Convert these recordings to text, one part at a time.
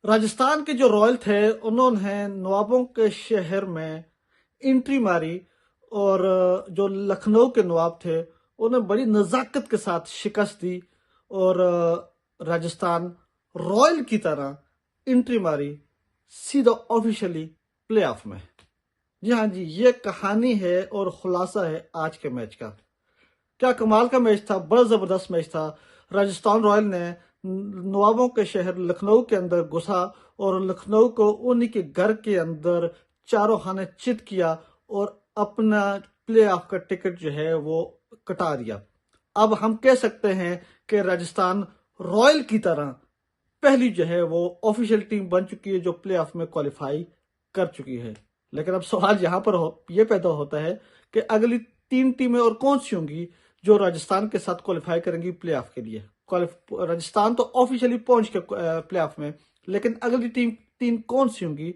राजस्थान के जो रॉयल थे उन्होंने नवाबों के शहर में एंट्री मारी और जो लखनऊ के नवाब थे उन्हें बड़ी नज़ाकत के साथ शिकस्त दी और राजस्थान रॉयल की तरह एंट्री मारी सीधा ऑफिशियली प्लेऑफ में। जी हाँ जी, ये कहानी है और खुलासा है आज के मैच का। क्या कमाल का मैच था, बड़ा जबरदस्त मैच था। राजस्थान रॉयल ने नवाबों के शहर लखनऊ के अंदर घुसा और लखनऊ को उन्हीं के घर के अंदर चारों खाने चित किया और अपना प्ले ऑफ का टिकट जो है वो कटा दिया। अब हम कह सकते हैं कि राजस्थान रॉयल की तरह पहली जो है वो ऑफिशियल टीम बन चुकी है जो प्ले ऑफ में क्वालिफाई कर चुकी है। लेकिन अब सवाल यहां पर ये पैदा होता है कि अगली 3 टीमें और कौन सी होंगी जो राजस्थान के साथ क्वालिफाई करेंगी प्ले ऑफ के लिए। राजस्थान तो ऑफिशियली पहुंच के प्ले ऑफ में, लेकिन अगली तीन कौन सी होंगी,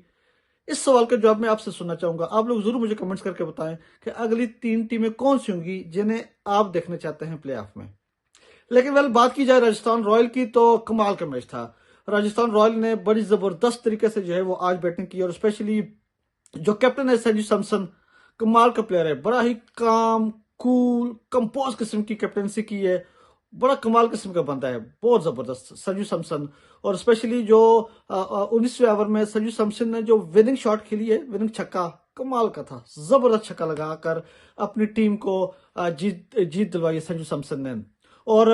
इस सवाल का जवाब मैं आपसे सुनना चाहूंगा। आप लोग जरूर मुझे कमेंट्स करके बताएं कि अगली 3 टीमें कौन सी होंगी जिन्हें आप देखना चाहते हैं प्ले ऑफ में। लेकिन वेल, बात की जाए राजस्थान रॉयल की तो कमाल का मैच था। राजस्थान रॉयल ने बड़ी जबरदस्त तरीके से जो है वो आज बैटिंग की और स्पेशली जो कैप्टन है संजू सैमसन, कमाल का प्लेयर है। बड़ा ही काम, कूल, कंपोज किस्म की कैप्टनसी की है। बड़ा कमाल किस्म का बंदा है, बहुत जबरदस्त संजू सैमसन। और स्पेशली जो 19वें ओवर में संजू सैमसन ने जो विनिंग शॉट खेली है, विनिंग छक्का, कमाल का था। जबरदस्त छक्का लगाकर अपनी टीम को जीत दिलवाई संजू सैमसन ने। और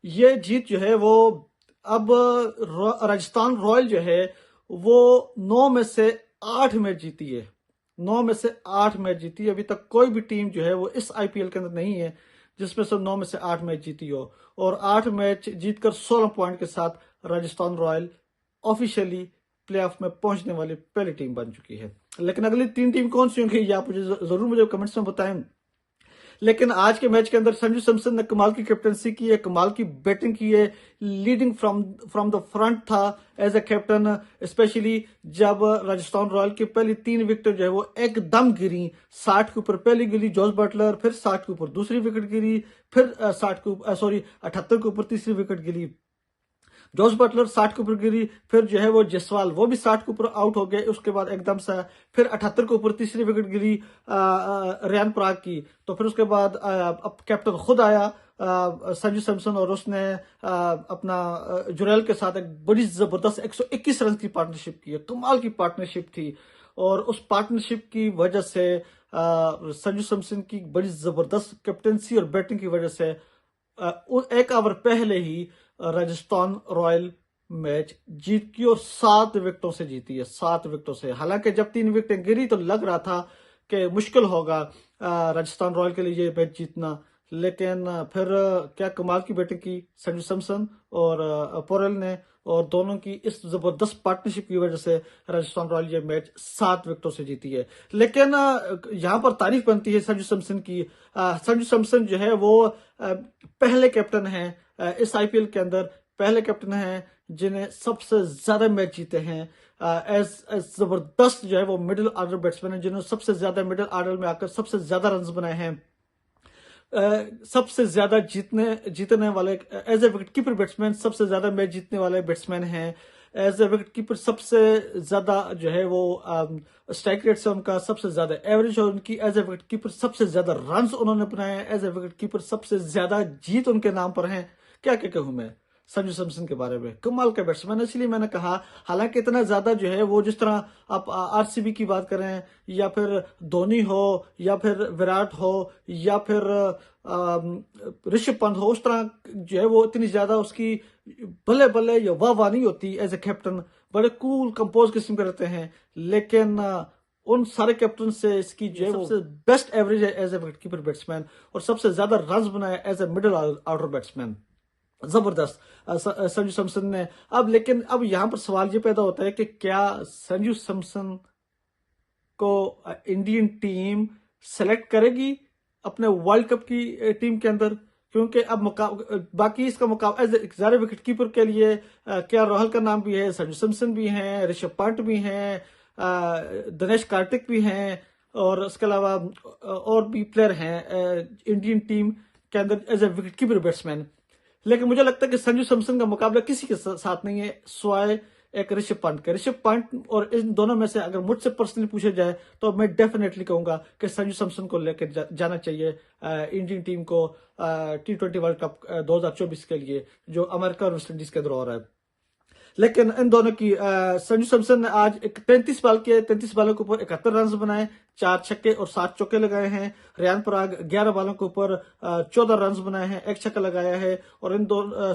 ये जीत जो है वो अब राजस्थान रॉयल जो है वो 9 में से 8 मैच जीती है। 9 में से 8 मैच जीती है। अभी तक कोई भी टीम जो है वो इस आईपीएल के अंदर नहीं है जिसमें से 9 में से 8 मैच जीती हो। और 8 मैच जीतकर 16 पॉइंट के साथ राजस्थान रॉयल ऑफिशियली प्लेऑफ में पहुंचने वाली पहली टीम बन चुकी है। लेकिन अगली 3 टीम कौन सी होंगी ये आप मुझे कमेंट्स में बताएं। लेकिन आज के मैच के अंदर संजू सैमसन ने कमाल की कैप्टनसी की है, कमाल की बैटिंग की है, लीडिंग फ्रॉम द फ्रंट था एज ए कैप्टन। स्पेशली जब राजस्थान रॉयल की पहली 3 विकेट जो है वो एकदम गिरी। 60 के ऊपर पहली गिरी जॉस बटलर, फिर 60 के ऊपर दूसरी विकेट गिरी, फिर 78 के ऊपर तीसरी विकेट गिरी जॉस बटलर। 60 के ऊपर गिरी, फिर जो है वो जायसवाल वो भी 60 के ऊपर आउट हो गए। उसके बाद एकदम से फिर 78 के ऊपर तीसरी विकेट गिरी रियान पराग की। तो फिर उसके बाद अब कैप्टन खुद आया संजू सैमसन और उसने अपना जुरैल के साथ एक बड़ी जबरदस्त 121 रन की पार्टनरशिप की है। कमाल की पार्टनरशिप थी और उस पार्टनरशिप की वजह से संजू सैमसन की बड़ी जबरदस्त कैप्टनसी और बैटिंग की वजह से एक ओवर पहले ही राजस्थान रॉयल मैच जीत की और 7 विकेटों से जीती है। 7 विकेटों से। हालांकि जब 3 विकेटें गिरी तो लग रहा था कि मुश्किल होगा राजस्थान रॉयल के लिए ये मैच जीतना। लेकिन फिर क्या कमाल की बैटिंग की संजू सैमसन और पोरेल ने, और दोनों की इस जबरदस्त पार्टनरशिप की वजह से राजस्थान रॉयल ये मैच 7 विकेटों से जीती है। लेकिन यहाँ पर तारीफ बनती है संजू सैमसन की। संजू सैमसन जो है वो पहले कैप्टन है इस आईपीएल के अंदर, पहले कैप्टन हैं जिन्हें सबसे ज्यादा मैच जीते हैं। एज जबरदस्त जो है वो मिडिल ऑर्डर बैट्समैन है जिन्होंने सबसे ज्यादा मिडिल ऑर्डर में आकर सबसे ज्यादा रन बनाए हैं। सबसे ज्यादा जीतने वाले as a wicket keeper batsman, सबसे ज्यादा मैच जीतने वाले बैट्समैन हैं। एज ए विकेट कीपर सबसे ज्यादा जो है वो स्ट्राइक रेट से उनका सबसे ज्यादा एवरेज है उनकी। एज ए विकेट कीपर सबसे ज्यादा रन उन्होंने बनाए हैं। एज ए विकेट कीपर सबसे ज्यादा जीत उनके नाम पर हैं। क्या क्या कहूं मैं संजू सैमसन के बारे में, कमाल का बैट्समैन। इसलिए मैंने कहा, हालांकि इतना ज्यादा जो है वो जिस तरह आप आरसीबी की बात करें या फिर धोनी हो या फिर विराट हो या फिर ऋषभ पंत हो, उस तरह जो है वो इतनी ज्यादा उसकी बल्ले बल्ले या वाह नहीं होती। एज ए कैप्टन बड़े कूल कंपोज किस्म के रहते हैं। लेकिन उन सारे कैप्टन से इसकी जो है सबसे बेस्ट एवरेज है as a wicket keeper batsman और सबसे ज्यादा रन बनाए as a middle order batsman. जबरदस्त संजू सैमसन ने। लेकिन अब यहां पर सवाल ये पैदा होता है कि क्या संजू सैमसन को इंडियन टीम सेलेक्ट करेगी अपने वर्ल्ड कप की टीम के अंदर, क्योंकि अब बाकी इसका मुकाबला एज विकेट कीपर के लिए क्या राहुल का नाम भी है, संजू सैमसन भी हैं, ऋषभ पंत भी हैं, दिनेश कार्तिक भी हैं और उसके अलावा और भी प्लेयर हैं इंडियन टीम के अंदर as a wicket keeper batsman. लेकिन मुझे लगता है कि संजू सैमसन का मुकाबला किसी के साथ नहीं है, स्वाय एक ऋषभ पंत के। ऋषभ पंत और इन दोनों में से अगर मुझसे पर्सनली पूछा जाए तो मैं डेफिनेटली कहूंगा कि संजू सैमसन को लेकर जाना चाहिए इंडियन टीम को T20 वर्ल्ड कप 2024 के लिए, जो अमेरिका और वेस्ट इंडीज के अंदर हो रहा है। लेकिन इन दोनों की संजू सैमसन ने आज 33 बालों के ऊपर 71 रन बनाए, 4 छक्के और 7 चौके लगाए हैं। रियान पराग 11 बालों के ऊपर 14 रन बनाए हैं, 1 छक्का लगाया है। और इन दोनों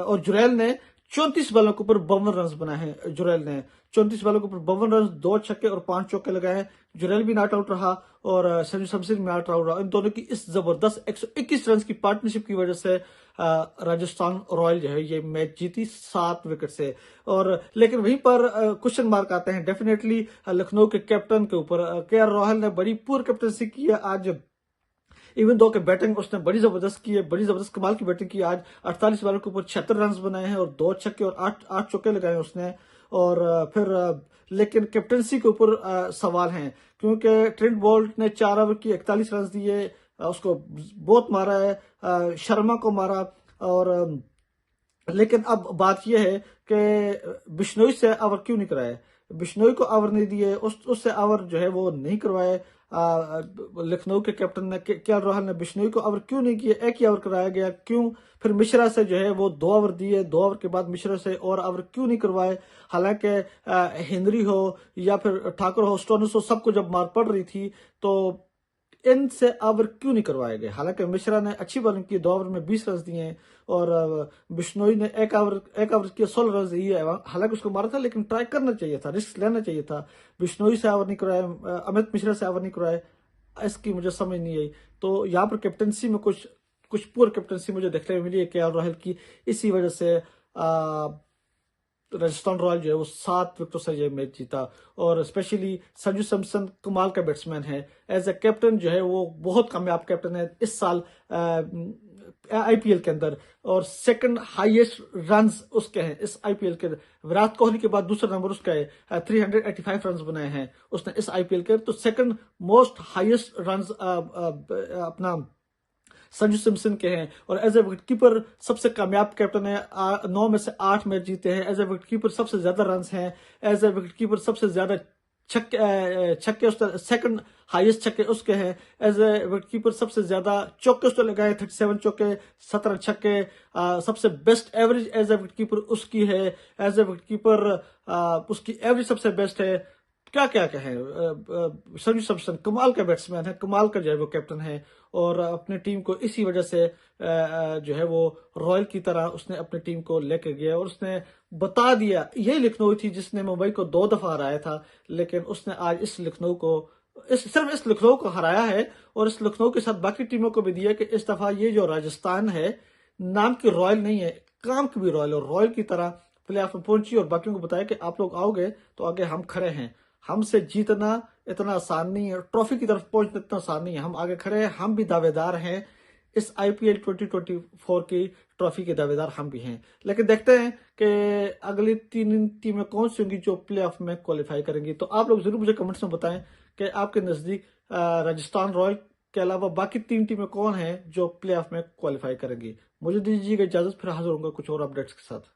और जुरैल ने 34 बालों के ऊपर 52 रन बनाए हैं। जुरैल ने 34 बालों के ऊपर 52 रन, 2 छक्के और 5 चौके लगाए हैं। जुरैल भी नॉट आउट रहा और संजू सैमसन भी नॉट आउट रहा। इन दोनों की इस जबरदस्त 121 रन की पार्टनरशिप की वजह से राजस्थान रॉयल जो है ये मैच जीती 7 विकेट से। और लेकिन वहीं पर क्वेश्चन मार्क आते हैं डेफिनेटली लखनऊ के कैप्टन के ऊपर। KL राहुल ने बड़ी पुअर कैप्टनसी की है आज, इवन दो के बैटिंग उसने बड़ी जबरदस्त की है, बड़ी जबरदस्त कमाल की बैटिंग की। आज 48 बालों के ऊपर 76 रन बनाए हैं और 2 छक्के और 8 चौके लगाए उसने। और फिर लेकिन कैप्टनसी के ऊपर सवाल हैं, क्योंकि ट्रेंट बोल्ट ने 4 ओवर की 41 रन दिए, उसको बहुत मारा है, शर्मा को मारा। और लेकिन अब बात यह है कि बिश्नोई से ओवर क्यों नहीं कराए, बिश्नोई को ओवर नहीं दिए, उससे ओवर जो है वो नहीं करवाए। लखनऊ के कैप्टन ने KL राहुल ने बिश्नोई को ओवर क्यों नहीं किए, एक ही ओवर कराया गया क्यों। फिर मिश्रा से जो है वो 2 ओवर दिए, 2 ओवर के बाद मिश्रा से और ओवर क्यों नहीं करवाए। हालांकि हेनरी हो या फिर ठाकुर हो, स्टोनिस हो, सबको जब मार पड़ रही थी तो इनसे ओवर क्यों नहीं करवाए गए। हालांकि मिश्रा ने अच्छी बॉलिंग की, 2 ओवर में 20 रन दिए और बिश्नोई ने एक ओवर के 16 रन दिए। हालांकि उसको मारा था लेकिन ट्राई करना चाहिए था, रिस्क लेना चाहिए था। बिश्नोई से ओवर नहीं करवाए, अमित मिश्रा से ओवर नहीं करवाए, इसकी मुझे समझ नहीं आई। तो यहाँ पर कैप्टनसी में कुछ पुअर कैप्टनसी मुझे देखने में मिली है KL राहुल की। इसी वजह से राजस्थान रॉयल जो है वो 7 विकेटों से ये मैच जीता। और स्पेशली संजू सैमसन कमाल का बैट्समैन है, एज ए कैप्टन जो है वो बहुत कामयाब कैप्टन है इस साल IPL के अंदर। और सेकंड हाईएस्ट रन्स उसके हैं इस IPL के, विराट कोहली के बाद दूसरा नंबर उसका है। 385 रन बनाए हैं उसने इस IPL के। तो सेकंड मोस्ट हाईएस्ट रन्स अपना संजू सैमसन के हैं। और एज ए विकेट कीपर सबसे कामयाब कैप्टन है, 9 में से 8 मैच जीते हैं। एज ए विकेट कीपर सबसे ज्यादा रन हैं, एज ए विकेट कीपर सबसे ज्यादा छक्के उसका सेकंड हाईएस्ट छक्के उसके हैं। एज ए विकेट कीपर सबसे ज्यादा चौके उसने लगाए, 37 चौके, 17 छक्के। सबसे best average as a wicket keeper उसकी है, एज ए विकेट कीपर उसकी एवरेज सबसे बेस्ट है। क्या क्या कहें, संजू सैमसन कमाल का बैट्समैन है, कमाल का जो है वो कैप्टन है। और अपनी टीम को इसी वजह से जो है वो रॉयल की तरह उसने अपनी टीम को लेकर गया और उसने बता दिया। यही लखनऊ थी जिसने मुंबई को 2 दफा हराया था, लेकिन उसने आज इस लखनऊ को सिर्फ इस लखनऊ को हराया है और इस लखनऊ के साथ बाकी टीमों को भी दिया कि इस दफा ये जो राजस्थान है नाम की रॉयल नहीं है, काम की भी रॉयल, और रॉयल की तरह प्ले ऑफ में पहुंची और बाकियों को बताया कि आप लोग आओगे तो आगे हम खड़े हैं, हमसे जीतना इतना आसान नहीं है, ट्रॉफी की तरफ पहुंचना इतना आसान नहीं है, हम आगे खड़े हैं, हम भी दावेदार हैं इस IPL 2024 की ट्रॉफी के दावेदार हम भी हैं। लेकिन देखते हैं कि अगली 3 टीमें कौन सी होंगी जो प्ले ऑफ में क्वालिफाई करेंगी। तो आप लोग जरूर मुझे कमेंट्स में बताएं कि आपके नजदीक राजस्थान रॉयल के अलावा बाकी 3 टीमें कौन हैं जो प्ले ऑफ में क्वालिफाई करेंगी। मुझे दीजिएगा इजाजत, फिर हाजिर होऊंगा कुछ और अपडेट्स के साथ।